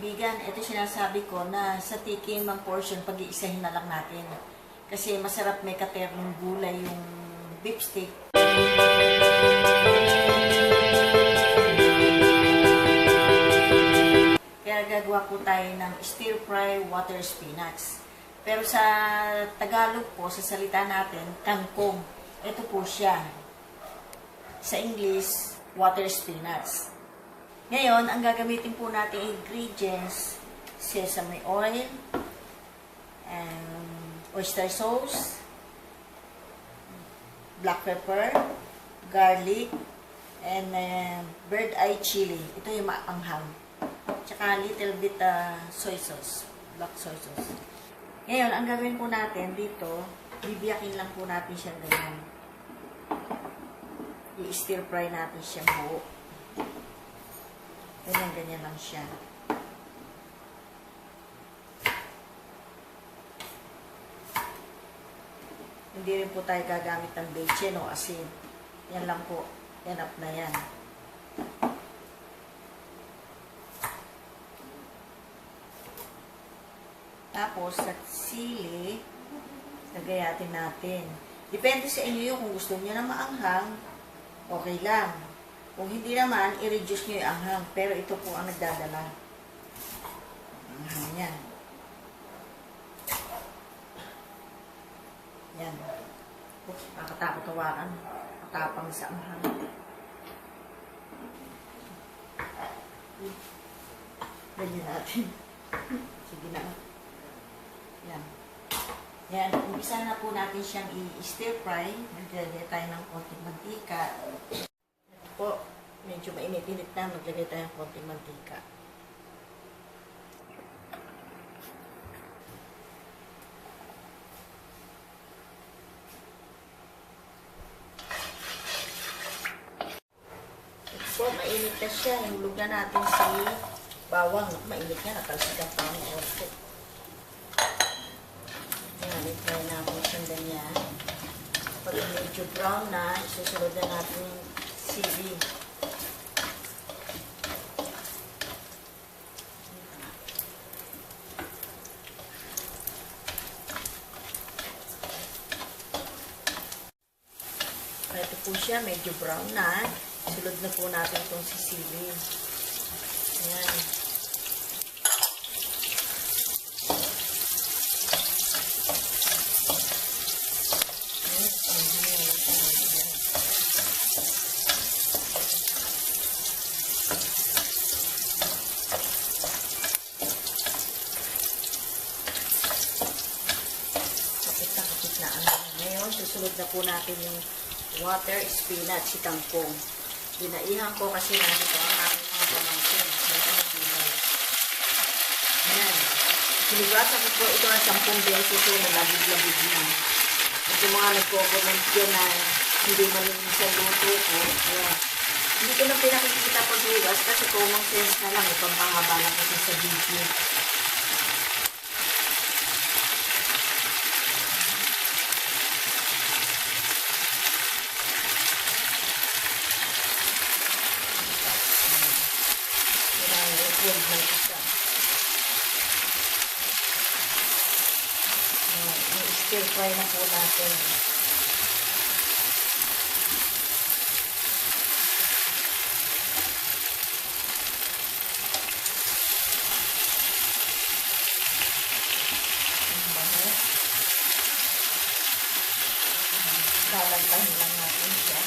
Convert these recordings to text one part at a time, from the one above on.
kaibigan, ito sinasabi ko na sa tikim ang portion, pag-iisahin na lang natin. Kasi masarap may katernong gulay yung beef steak. Kaya gagawa po tayo ng stir-fry water spinach. Pero sa Tagalog po, sa salita natin, kangkong. Ito po siya. Sa English, water spinach. Ngayon, ang gagamitin po natin ingredients, sesame oil, and oyster sauce, black pepper, garlic, and bird eye chili. Ito yung maanghang. Tsaka little bit soy sauce, black soy sauce. Ngayon, ang gagawin po natin dito, bibiyakin lang po natin siya ganyan. I-stir fry natin siya buo. Ganyan lang siya. Hindi rin po tayo gagamit ng bechin o asin. Yan lang po. Enough na yan. Tapos, sa sili, lagayatin natin. Depende sa inyo kung gusto niyo na maanghang, okay lang. Kung hindi naman, i-reduce nyo yung anghang. Pero ito po ang nagdadala. Anghang yan. Yan. Oops, nakatakot tawakan. Matapang sa anghang. Ganyan natin. Sige na. Yan. Yan. Umpisa na po natin siyang i-stir fry. Maglagay tayo ng konting mantika. Po, medyo mainit-init na, maglagay tayo ng konting mantika. Po, mainit na siya. Hulog na natin si bawang. Mainit niya, natalsikan pa ang oso. Yan, i-try natin siyang ganyan. Pag medyo brown na, isusunod na natin yung sili. Ito po siya, medyo brown na. Sulod na po natin itong sili. Ayan. Kapit na ano. Ngayon, susunod na po natin yung water spinach, si kangkong. Dinaihan ko kasi nandito ang aking mga pamangkin. Ayan. Sinigurasa ko po ito na 10 beses so nalabig-labig na. At yung mga nagko-comment dyan na hindi malinis ang luto ko. Ayan. Hindi ko na pinakikita pag-hugas kasi common sense na lang. Ipang-pangaba lang kasi sa video. I-stir fry na po natin. Lalagpahin lang natin siya.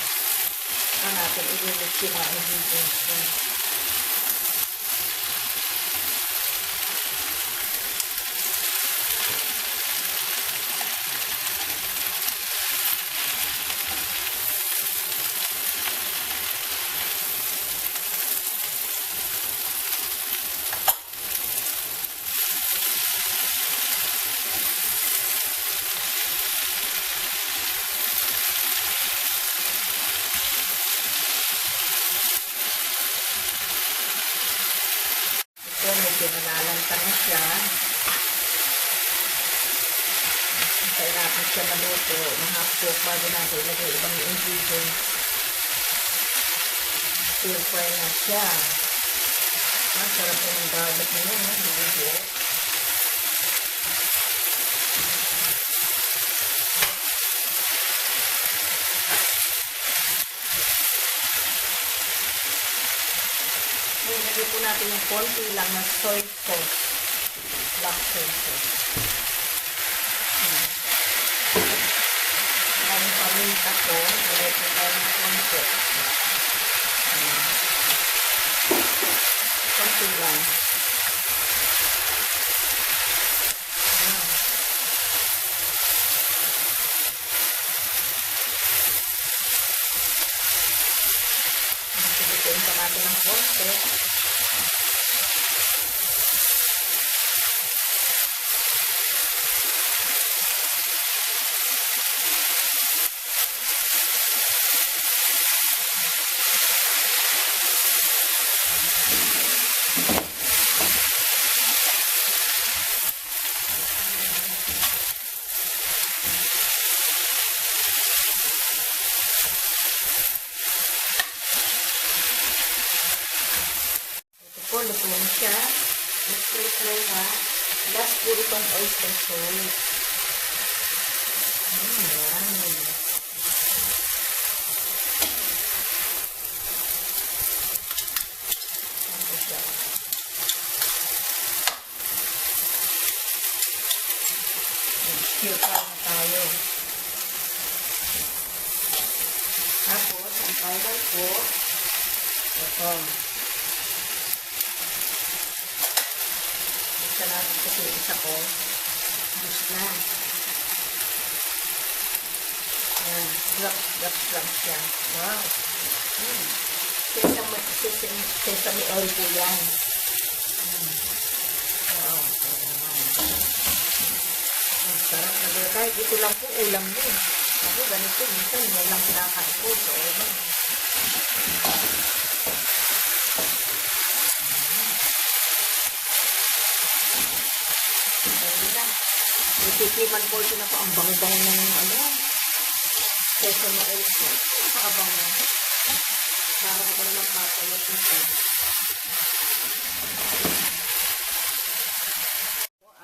Saka natin i-mix yung mga ingredients ko. Medyo nalalantang na siya. Hintayin natin siya maluto. Half cook bago natin ilagay ibang ingredients. Stir fry na siya. Ah, sarap po ng garlic na yun, no? Ilagay po natin yung konti lang na soy sauce. Black soy sauce. Ang paminta ko, ilagay po tayo ng konti. Konti lang. Pilitin pa natin ng konti. Po, luto na siya. Nag-fry ha. Last po itong oyster sauce. Yan. Ito siya. Stir-fry na tayo. Tapos, ang final po, ito. Isa natin kasi isa ko. Gusto na. Ayan. Drops siya. Wow. Sesame oil po yan. Wow. Ang sarap na gano'n. Kahit ito lang po ulam mo. Ako ganito. Minsan yan lang pinakain ko. So, ano. Tikiman po siya na po ang bango-bango ng ano. Sesame oil po. Napakabango. Para ko naman papayot nito.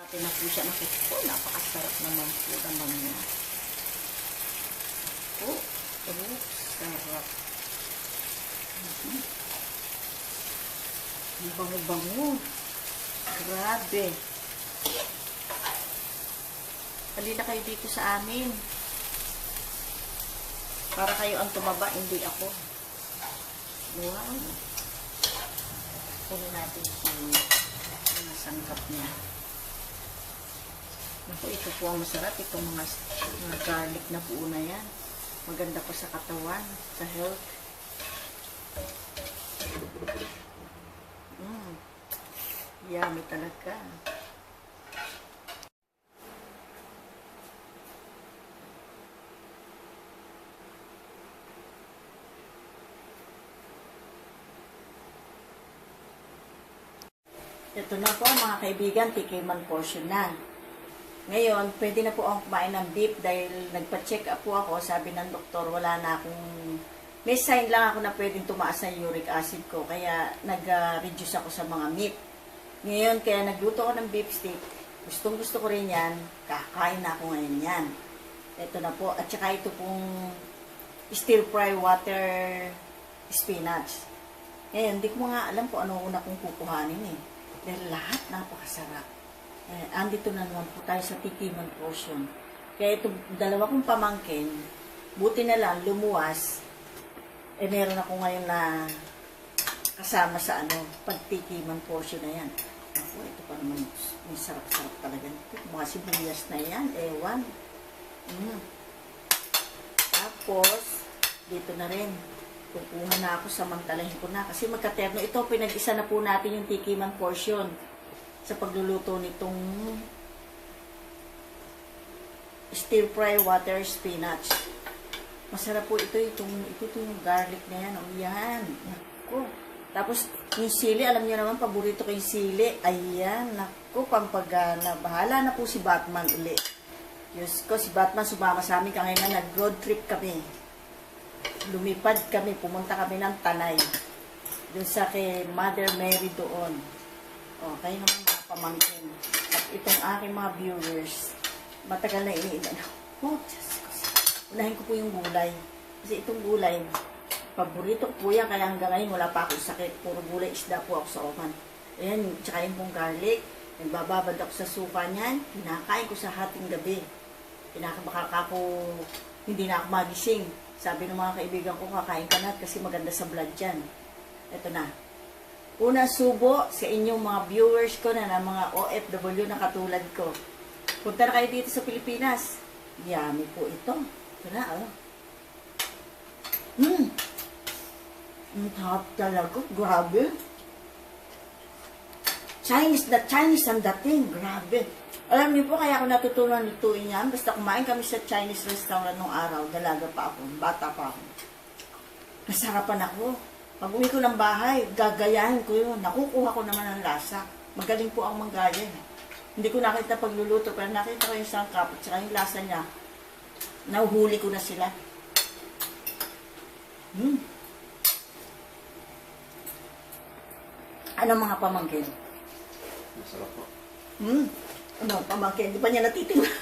Ate na po siya nakikita. Napakasarap naman po naman niya. Sarap. Ang bango-bango. Grabe. Halina kayo dito sa amin. Para kayo ang tumaba, hindi ako. Wow. Puno natin yung sangkap niya. Naku, ito po ang masarap. Itong mga garlic na buo na yan. Maganda po sa katawan, sa health. Yummy talaga. Ito na po mga kaibigan, tikiman portion na. Ngayon, pwede na po akong kumain ng beef dahil nagpa-check up po ako. Sabi ng doktor, wala na akong... May sign lang ako na pwedeng tumaas na uric acid ko. Kaya nag-reduce ako sa mga meat. Ngayon, kaya nagluto ako ng beef steak. Gustong gusto ko rin yan. Kakain na ako ngayon yan. Ito na po. At saka ito pong stir-fry water spinach. Ngayon, hindi ko nga alam kung ano una kong kukuhanin eh. Dahil lahat napakasarap. Andito na naman po tayo sa tikiman portion. Kaya ito, dalawa kong pamangkin, buti na lang, lumuwas, meron ako ngayon na kasama sa pagtikiman portion na yan. Ako, ito pa naman, may sarap-sarap talaga. Mga sibuyas na yan, ewan. Tapos, dito na rin. Kukuha na ako, samantalahin ko na. Kasi magkaterno ito, pinag-isa na po natin yung tikiman portion sa pagluluto nitong stir-fry water spinach. Masarap po ito, yung garlic na yan. O yan. Naku. Tapos, yung sili, alam niyo naman, paborito ko yung sili. Ayan, naku, pampagana. Bahala na po si Batman uli. Diyos ko, si Batman sumama sa amin. Kaya nga, nag-road trip kami. Lumipad kami, pumunta kami ng Tanay. Doon sa kay Mother Mary doon. O, kayo naman mga pamangkin. At itong aking mga viewers, matagal na iniilan. Oh, Diyos ko. Unahin ko po yung gulay. Kasi itong gulay, paborito ko po yan. Kaya hanggang ngayon wala pa akong sakit. Puro gulay isda po ako sa oven. Ayan, tsaka yung pong garlic. Nagbababad ako sa suka niyan. Pinakain ko sa hating gabi. Pinakabaka ako, hindi na ako magising. Sabi ng mga kaibigan ko, kakain ka na kasi maganda sa blood yan. Ito na. Una subo sa inyong mga viewers ko na mga OFW na katulad ko. Punta na kayo dito sa Pilipinas. Yummy po ito. Ito na, oh. Ang tahap talaga. Grabe. Chinese na Chinese ang dating. Grabe. Alam niyo po, kaya ako natutunan lutuin yan. Basta kumain kami sa Chinese restaurant nung araw. Dalaga pa ako. Bata pa ako. Nasarapan ako. Pag uwi ko ng bahay, gagayahin ko yun. Nakukuha ko naman ang lasa. Magaling po ako manggaya. Hindi ko nakita pagluluto, pero nakita ko yung sangkap at saka yung lasa niya. Nahuhuli ko na sila. Ano mga pamangkin? Masarap po. Ano, pamangkin? Di ba niya natitingnan?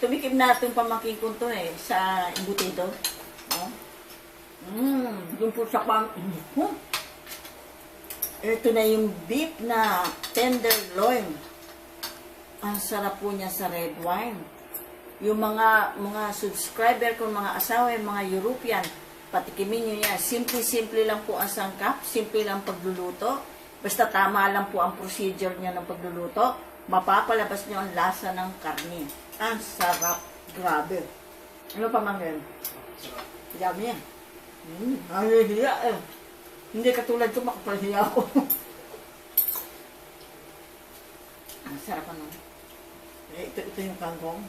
Tumikim na itong pamangkin ko to sa embutido. Yung po sa ito na yung beef na tenderloin. Ang sarap po niya sa red wine. Yung mga subscriber ko, mga asawa, yung mga European, patikimin nyo yan. Simple-simple lang po ang sangkap, simple lang pagluluto. Basta tama lang po ang procedure niya ng pagluluto. Mapapalabas nyo ang lasa ng karne. Ang sarap. Grabe. Ano pa man yun? Yummy yan. Ang hihiya eh. Hindi katulad ko, makapahiya ako. Ang sarap ano. Ito yung kangkong.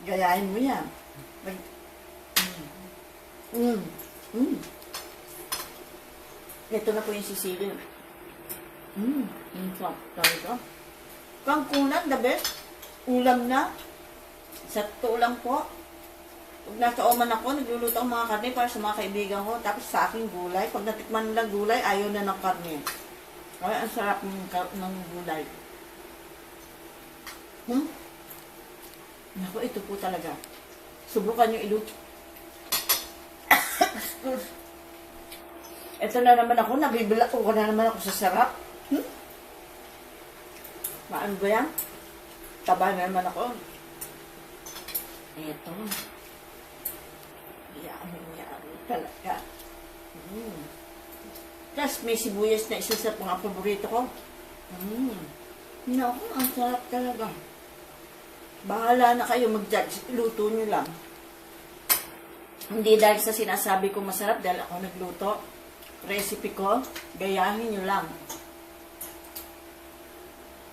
Gayahin mo yan. Ito na po yung sisilin. Ang sarap talaga. Kangkungan, the best. Ulam na. Sa totoo lang po. Pag nasa oman ako, nagluluto ang mga karne para sa mga kaibigan ko. Tapos sa aking gulay, pag natikman nilang gulay, ayaw na ng karne. Kaya ang sarap ng gulay. Naku, ito po talaga. Subukan nyo iluto. Ito na naman ako, nabibilak ko na naman ako sa sarap. Maan ba yan? Taba na naman ako. Ito. Yummy talaga. Tapos may sibuyas na isa sa mga paborito ko. Naku, ang sarap talaga. Bahala na kayo mag-judge. Luto nyo lang. Hindi dahil sa sinasabi ko masarap, dahil ako nagluto. Recipe ko, gayahin nyo lang.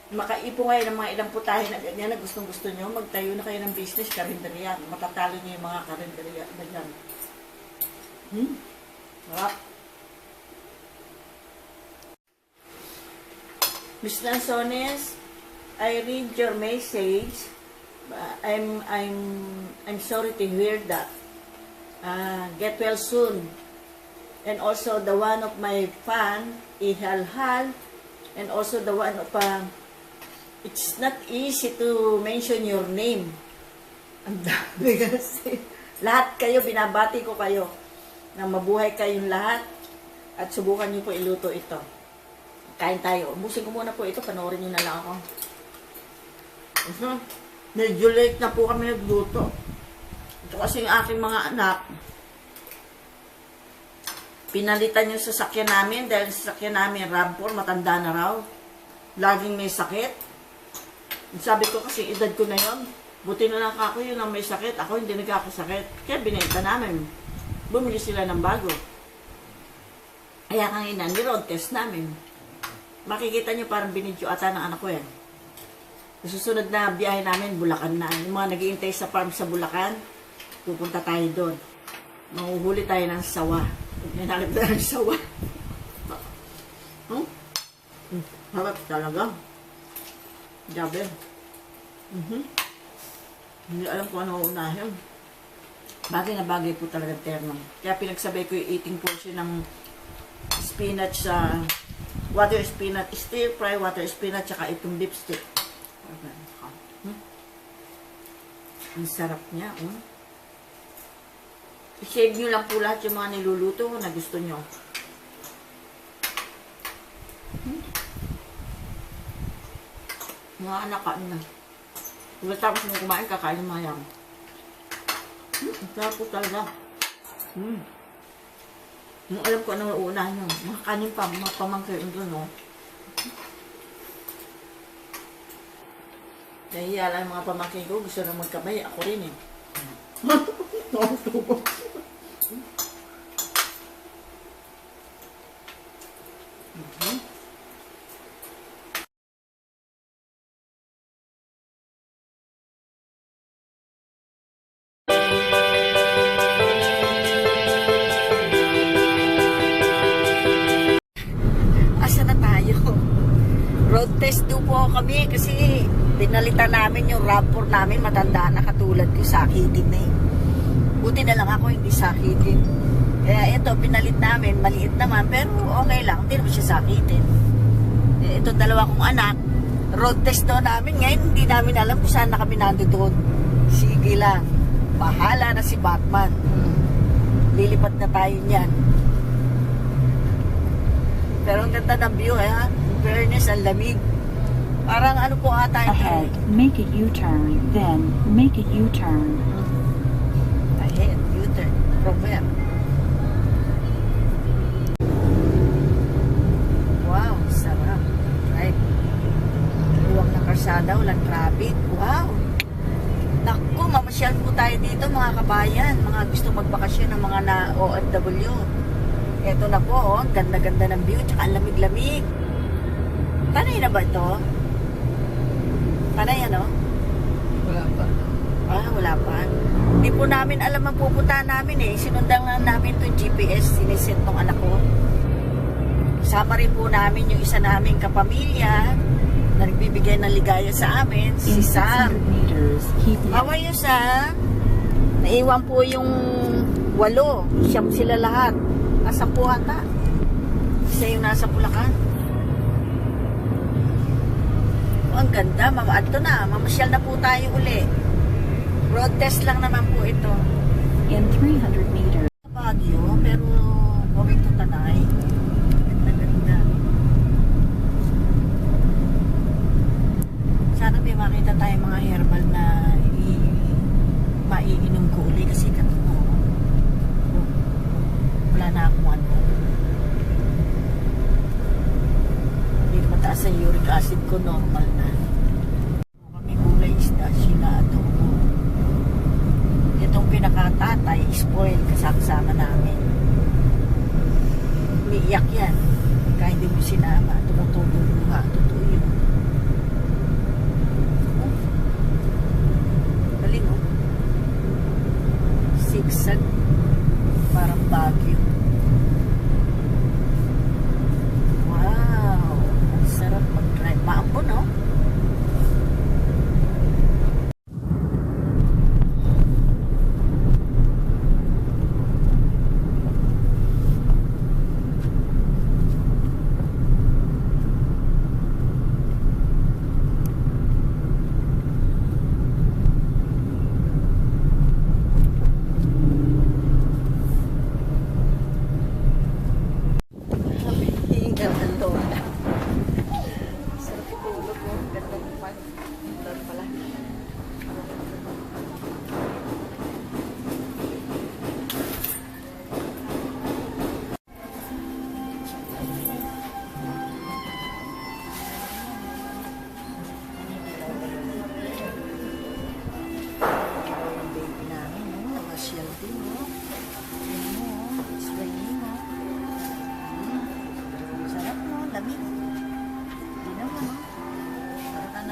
Makaipo ngayon ng mga ilang putahe na ganyan na gustong-gusto nyo, magtayo na kayo ng business, karinderya. Matatalo nyo yung mga karinderya na yan. Sarap. Ms. Lanzones, I read your message. I'm sorry to hear that. Get well soon. And also the one of my fan, Ihalhal, and also the one of it's not easy to mention your name. Ang dami kasi. Lahat kayo, binabati ko kayo na mabuhay kayong lahat at subukan niyo po iluto ito. Kain tayo. Ubusin ko muna po ito, panoorin niyo na lang ako. Medyo late na po kami nagluto. Ito kasi yung aking mga anak. Pinalitan yung sasakyan namin dahil sasakyan namin RAV4, matanda na raw. Laging may sakit. Sabi ko kasi edad ko na yon. Buti na lang ako yun ang may sakit. Ako hindi nagkakasakit. Kaya binenta namin. Bumili sila ng bago. Kaya kanina, ni-road test namin. Makikita nyo parang binidyo ata ng anak ko yan. Susunod na biyahe namin, Bulacan na. Yung mga nag-iintay sa farm sa Bulacan, pupunta tayo doon. Mahuhuli tayo ng sawa. May nakita ng sawa. Harap talaga. Gabi. Hindi alam kung ano unahin. Bagay na bagay po talaga terno. Kaya pinagsabay ko yung eating portion ng spinach sa water spinach, stir fry water spinach, tsaka itong lipstick. Ang sarap niya. I-shave nyo lang po lahat yung mga niluluto na gusto nyo. Mga anak, kain na. Pagkatapos mo kumain, kakain mo yan. Ang sarap po talaga. Yung alam ko anong uunahin nyo. Mga kanin pa, mga pamangkin doon, no? Nahiya lang mga pamangkin ko, gusto na magkabay. Ako rin, eh. Asa na tayo? Road test do po kami kasi pinalitan namin yung RAV4 namin, matanda na katulad ko, sakitin na eh. Buti na lang ako hindi sakitin. Kaya ito, pinalit namin, maliit naman, pero okay lang, hindi naman siya sakitin. Ito dalawa kong anak, road test daw namin, ngayon hindi namin alam kung saan na kami nandoon. Sige lang, bahala na si Batman. Lilipat na tayo niyan. Pero ang ganda ng view, ha? In fairness, ang lamig. Parang ano po ata ito. Ahead, make a U-turn, then make a U-turn. Ahead, U-turn. From where? Wow, sarap. Right. Luwag na karsada, walang traffic. Wow. Naku, mamasyal po tayo dito mga kabayan. Mga gusto magbakasyon ng mga na OFW. Ito na po, oh. Ganda-ganda ng view, tsaka ang lamig-lamig. Panay na ba ito? Panay ano? Wala pa. Wala pa. Hindi po namin alam ang pupuntahan namin eh. Sinundan lang namin itong GPS, siniset ng anak ko. Sama rin po namin yung isa naming kapamilya na nagbibigay ng ligaya sa amin, si In Sam. 600 meters, keep How are you, Sam? Naiwan po yung 8. Siyam sila lahat. Nasa po ata. Isa yung nasa Bulacan. Ang ganda, ito na, mamasyal na po tayo uli. Road test lang naman po ito. in 300 meters. Baguio, pero going to Tanay. Ganda-ganda. Sana may makita tayo mga herbal na maiinom ko uli kasi wala na akong ano. Hindi na mataas ang uric acid ko, normal na. Kami gulay isda, sinado. Itong pinakatatay, spoil, kasama namin. Umiiyak yan. Kaya hindi mo sinama, tumutulong luha, totoo yun. Galing oh. Sigsag, parang Baguio. Wow, ang sarap mag-drive. Maambon no?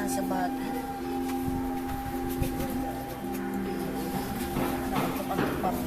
Sa bati. Nakapagpapang.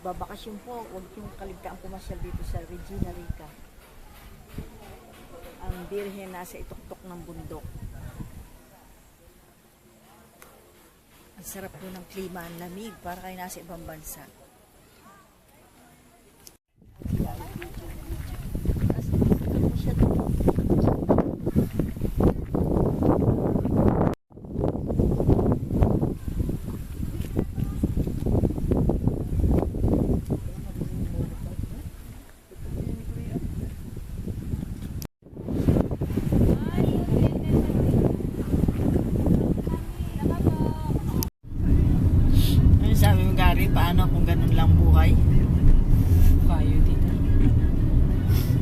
magbabakasyon po, huwag yung kaligtaan pumasyal dito sa Regina Rica. Ang birhen nasa ituktok ng bundok. Ang sarap po ng klima, ang lamig, para kayo nasa ibang bansa. Ano sabi mo, Gary? Paano kung ganun lang buhay? Kayo dito.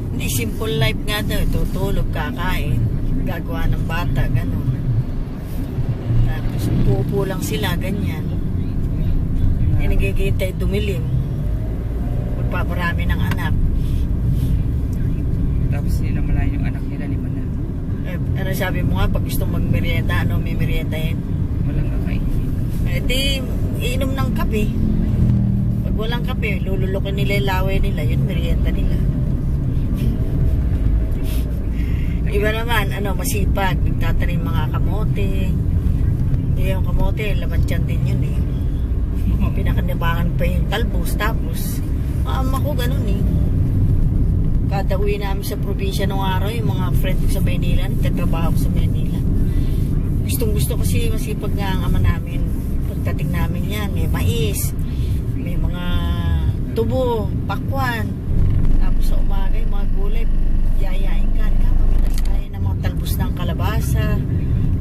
Hindi, simple life nga daw. Tutulog, kakain, gagawa ng bata, ganun. Tapos uupo lang sila, ganyan. Eh, nagigintay dumilim. Magpaparami ng anak. Tapos nilamalayan yung anak nila, 5 na. Eh, ano sabi mo nga, pag gusto magmerienda, ano may meriendahin? Walang kakainin. Eh, di, iinom ng kape. Pag walang kape, lululokin nila yung laway nila, yun merienda nila. Iba naman, ano, masipag, nagtatanim mga kamote. Hindi yung kamote, laman tiyan din yun eh. Pinakanabangan pa yung talbos, tapos, maama ko ganun eh. Kada uwi namin sa probinsya nung araw, yung mga friend ko sa Maynila, nagtatrabaho ko sa Maynila. Gustong gusto kasi masipag nga ang ama namin. Pagdating namin yan, may mais, may mga tubo, pakwan. Tapos sa umaga, yung mga gulay, yayain ka. Pamitas tayo ng mga talbos ng kalabasa,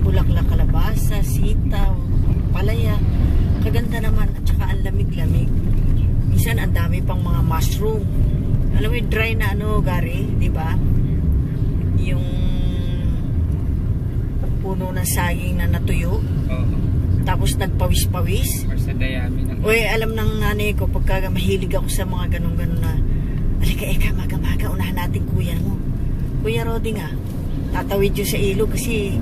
bulaklak kalabasa, sitaw, palaya. Kaganda naman, at saka ang lamig-lamig. Minsan, ang dami pang mga mushroom. Alam mo yung dry na ano, Gary, di ba? Yung puno ng saging na natuyo. Oo. Tapos nagpawis-pawis. Or sa dayami ng... Uy, alam ng nanay ko, pagka mahilig ako sa mga ganun-ganun na, alika, eka, maga-maga, unahan natin kuya mo. Kuya Rodi nga, tatawid yun sa ilog kasi,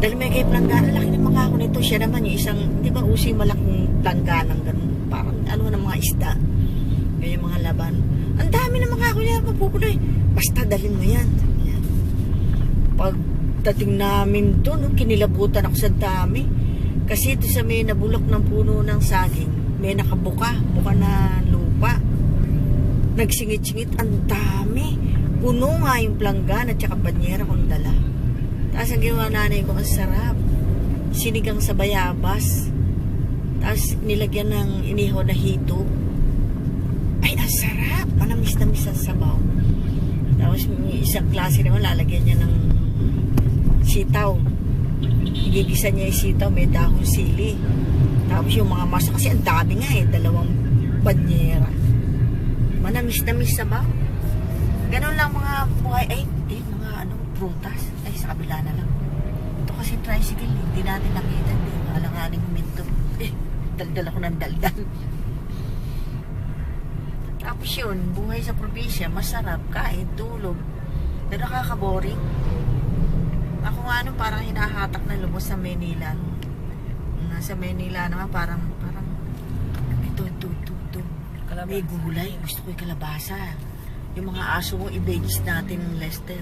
dahil may kay planggana, laki ng mga ako nito. Siya naman yung isang, di ba, usi malaking plangganang ganun. Parang ano ng mga isda. Kaya yung mga laban. Ang dami ng mga ako niya, mapupuloy. Basta dalhin mo yan. Yan. Pagdating namin doon, no, kinilabutan ako sa dami. Kasi ito sa may nabulok ng puno ng saging, may nakabuka, buka na lupa. Nagsingit-singit, ang dami. Puno nga yung planggan at saka banyera kong dala. Tapos ang ginawa nanay ko, ang sarap. Sinigang sa bayabas. Tapos nilagyan ng inihaw na hito. Ay, ang sarap. Manamis-namis ang sabaw. Tapos may isang klase naman, lalagyan niya ng sitaw. Igigisa niya yung sitaw, may dahon sili. Tapos yung mga masa, kasi ang dami nga eh, 2 banyera. Manamis-namis sabaw. Ganun lang mga buhay. Ay, mga ano, prutas. Ay, sa kabila na lang. Ito kasi tricycle, hindi natin nakita. Hindi, alanganing huminto. Daldal ako ng daldal. Tapos yun, buhay sa probinsya, masarap, kain, tulog. Pero nakaka-boring. Ako nga ano, parang hinahatak na lubos sa Manila. Nasa Manila naman, parang, ito. May gulay, gusto ko yung kalabasa. Yung mga aso mo, i-veggies natin, Lester.